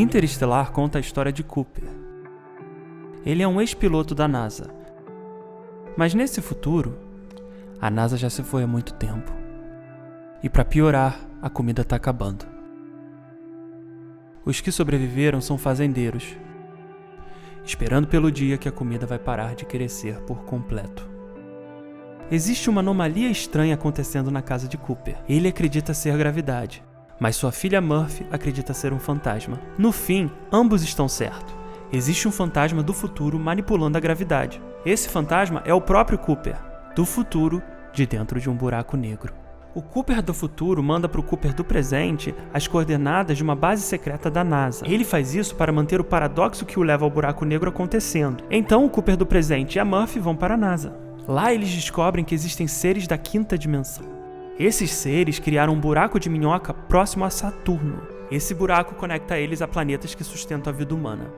Interestelar conta a história de Cooper. Ele é um ex-piloto da NASA. Mas nesse futuro, a NASA já se foi há muito tempo. E para piorar, a comida está acabando. Os que sobreviveram são fazendeiros, esperando pelo dia que a comida vai parar de crescer por completo. Existe uma anomalia estranha acontecendo na casa de Cooper. Ele acredita ser gravidade, mas sua filha Murphy acredita ser um fantasma. No fim, ambos estão certos. Existe um fantasma do futuro manipulando a gravidade. Esse fantasma é o próprio Cooper, do futuro, de dentro de um buraco negro. O Cooper do futuro manda para o Cooper do presente as coordenadas de uma base secreta da NASA. Ele faz isso para manter o paradoxo que o leva ao buraco negro acontecendo. Então o Cooper do presente e a Murphy vão para a NASA. Lá eles descobrem que existem seres da quinta dimensão. Esses seres criaram um buraco de minhoca próximo a Saturno. Esse buraco conecta eles a planetas que sustentam a vida humana.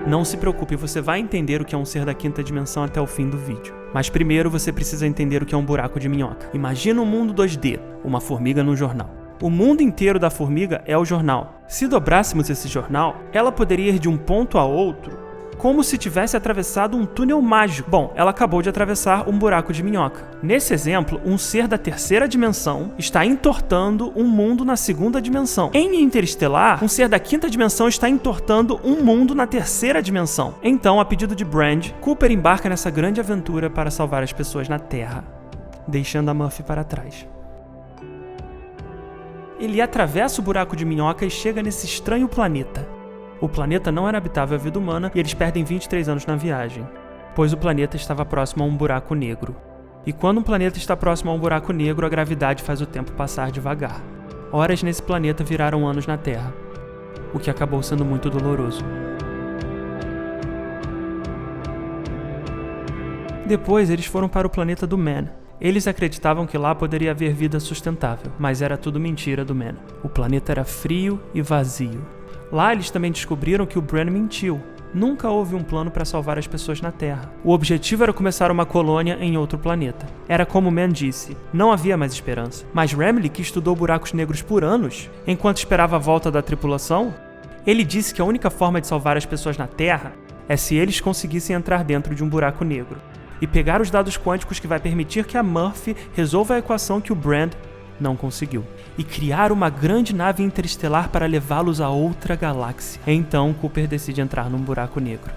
Não se preocupe, você vai entender o que é um ser da quinta dimensão até o fim do vídeo. Mas primeiro você precisa entender o que é um buraco de minhoca. Imagina um mundo 2D, uma formiga num jornal. O mundo inteiro da formiga é o jornal. Se dobrássemos esse jornal, ela poderia ir de um ponto a outro como se tivesse atravessado um túnel mágico. Bom, ela acabou de atravessar um buraco de minhoca. Nesse exemplo, um ser da terceira dimensão está entortando um mundo na segunda dimensão. Em Interestelar, um ser da quinta dimensão está entortando um mundo na terceira dimensão. Então, a pedido de Brand, Cooper embarca nessa grande aventura para salvar as pessoas na Terra, deixando a Murphy para trás. Ele atravessa o buraco de minhoca e chega nesse estranho planeta. O planeta não era habitável à vida humana e eles perdem 23 anos na viagem, pois o planeta estava próximo a um buraco negro. E quando um planeta está próximo a um buraco negro, a gravidade faz o tempo passar devagar. Horas nesse planeta viraram anos na Terra, o que acabou sendo muito doloroso. Depois, eles foram para o planeta do Man. Eles acreditavam que lá poderia haver vida sustentável, mas era tudo mentira do Man. O planeta era frio e vazio. Lá eles também descobriram que o Bran mentiu. Nunca houve um plano para salvar as pessoas na Terra. O objetivo era começar uma colônia em outro planeta. Era como Man disse, não havia mais esperança. Mas Remley, que estudou buracos negros por anos, enquanto esperava a volta da tripulação, ele disse que a única forma de salvar as pessoas na Terra é se eles conseguissem entrar dentro de um buraco negro e pegar os dados quânticos que vai permitir que a Murphy resolva a equação que o Bran não conseguiu, e criar uma grande nave interestelar para levá-los a outra galáxia. Então Cooper decide entrar num buraco negro.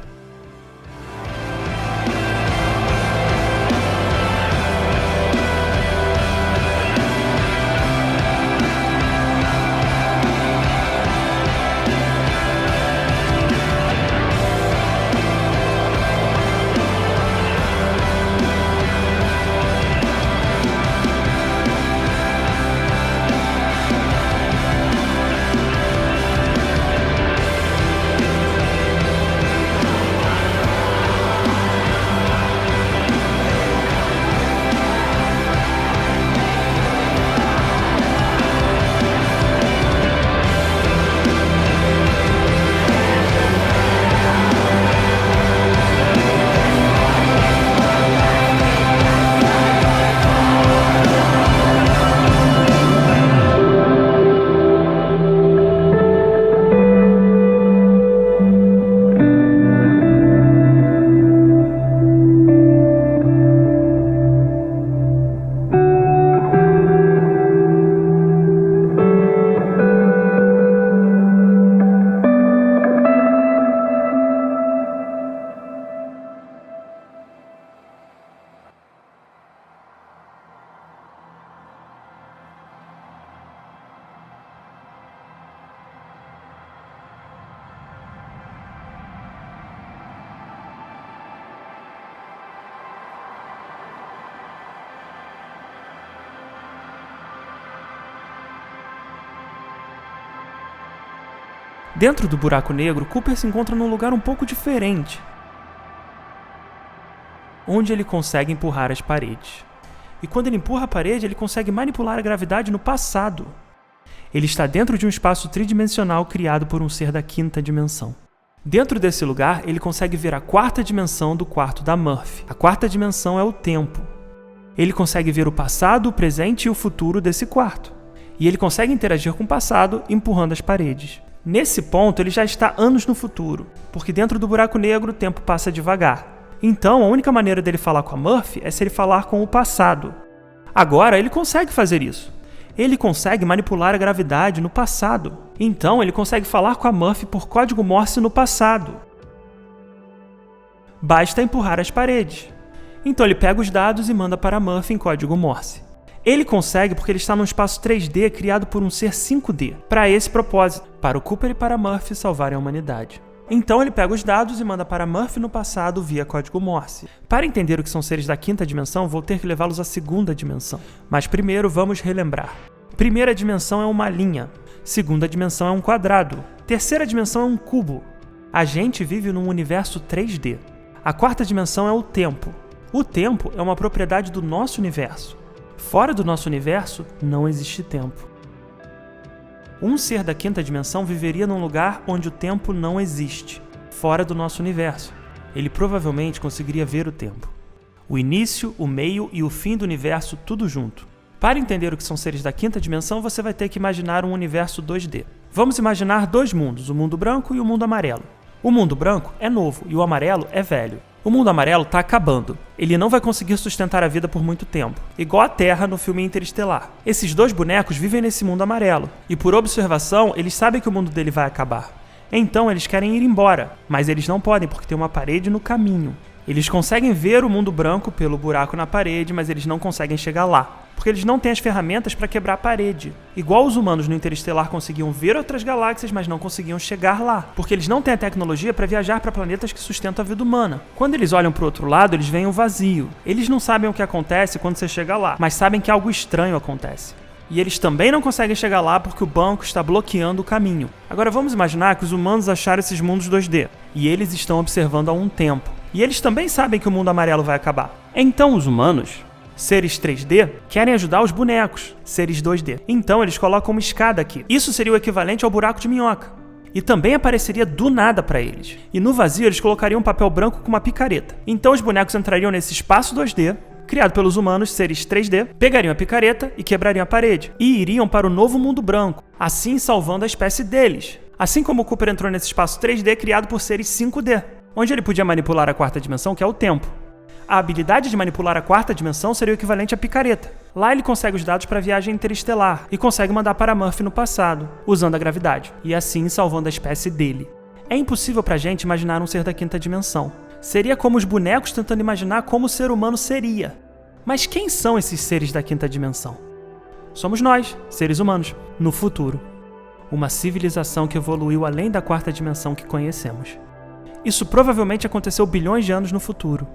Dentro do buraco negro, Cooper se encontra num lugar um pouco diferente, onde ele consegue empurrar as paredes. E quando ele empurra a parede, ele consegue manipular a gravidade no passado. Ele está dentro de um espaço tridimensional criado por um ser da quinta dimensão. Dentro desse lugar, ele consegue ver a quarta dimensão do quarto da Murphy. A quarta dimensão é o tempo. Ele consegue ver o passado, o presente e o futuro desse quarto. E ele consegue interagir com o passado, empurrando as paredes. Nesse ponto, ele já está anos no futuro, porque dentro do buraco negro o tempo passa devagar. Então, a única maneira dele falar com a Murphy é se ele falar com o passado. Agora, ele consegue fazer isso. Ele consegue manipular a gravidade no passado. Então, ele consegue falar com a Murphy por código Morse no passado. Basta empurrar as paredes. Então, ele pega os dados e manda para a Murphy em código Morse. Ele consegue porque ele está num espaço 3D criado por um ser 5D, para esse propósito, para o Cooper e para a Murphy salvarem a humanidade. Então ele pega os dados e manda para a Murphy no passado via código Morse. Para entender o que são seres da quinta dimensão, vou ter que levá-los à segunda dimensão. Mas primeiro vamos relembrar. Primeira dimensão é uma linha, segunda dimensão é um quadrado, terceira dimensão é um cubo. A gente vive num universo 3D. A quarta dimensão é o tempo. O tempo é uma propriedade do nosso universo. Fora do nosso universo, não existe tempo. Um ser da quinta dimensão viveria num lugar onde o tempo não existe, fora do nosso universo. Ele provavelmente conseguiria ver o tempo. O início, o meio e o fim do universo tudo junto. Para entender o que são seres da quinta dimensão, você vai ter que imaginar um universo 2D. Vamos imaginar dois mundos, o mundo branco e o mundo amarelo. O mundo branco é novo e o amarelo é velho. O mundo amarelo está acabando. Ele não vai conseguir sustentar a vida por muito tempo, igual a Terra no filme Interestelar. Esses dois bonecos vivem nesse mundo amarelo, e por observação, eles sabem que o mundo dele vai acabar. Então eles querem ir embora, mas eles não podem porque tem uma parede no caminho. Eles conseguem ver o mundo branco pelo buraco na parede, mas eles não conseguem chegar lá, porque eles não têm as ferramentas para quebrar a parede. Igual os humanos no Interestelar conseguiam ver outras galáxias, mas não conseguiam chegar lá, porque eles não têm a tecnologia para viajar para planetas que sustentam a vida humana. Quando eles olham para o outro lado, eles veem o vazio. Eles não sabem o que acontece quando você chega lá, mas sabem que algo estranho acontece. E eles também não conseguem chegar lá porque o banco está bloqueando o caminho. Agora vamos imaginar que os humanos acharam esses mundos 2D, e eles estão observando há um tempo. E eles também sabem que o mundo amarelo vai acabar. Então os humanos, seres 3D, querem ajudar os bonecos, seres 2D. Então eles colocam uma escada aqui. Isso seria o equivalente ao buraco de minhoca. E também apareceria do nada para eles. E no vazio eles colocariam um papel branco com uma picareta. Então os bonecos entrariam nesse espaço 2D, criado pelos humanos, seres 3D, pegariam a picareta e quebrariam a parede. E iriam para o novo mundo branco, assim salvando a espécie deles. Assim como o Cooper entrou nesse espaço 3D criado por seres 5D, onde ele podia manipular a quarta dimensão, que é o tempo. A habilidade de manipular a quarta dimensão seria o equivalente à picareta. Lá ele consegue os dados para a viagem interestelar e consegue mandar para a Murphy no passado, usando a gravidade, e assim salvando a espécie dele. É impossível para a gente imaginar um ser da quinta dimensão. Seria como os bonecos tentando imaginar como o ser humano seria. Mas quem são esses seres da quinta dimensão? Somos nós, seres humanos, no futuro. Uma civilização que evoluiu além da quarta dimensão que conhecemos. Isso provavelmente aconteceu bilhões de anos no futuro.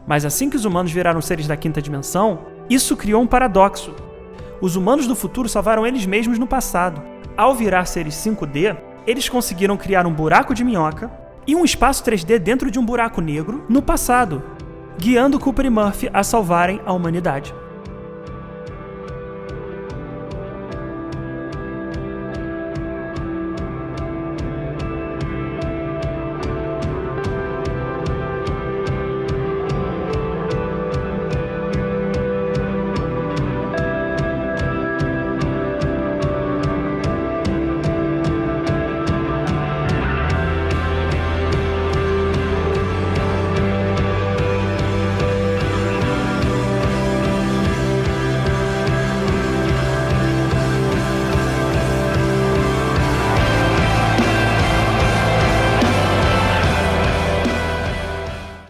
Mas assim que os humanos viraram seres da quinta dimensão, isso criou um paradoxo. Os humanos do futuro salvaram eles mesmos no passado. Ao virar seres 5D, eles conseguiram criar um buraco de minhoca e um espaço 3D dentro de um buraco negro no passado, guiando Cooper e Murphy a salvarem a humanidade.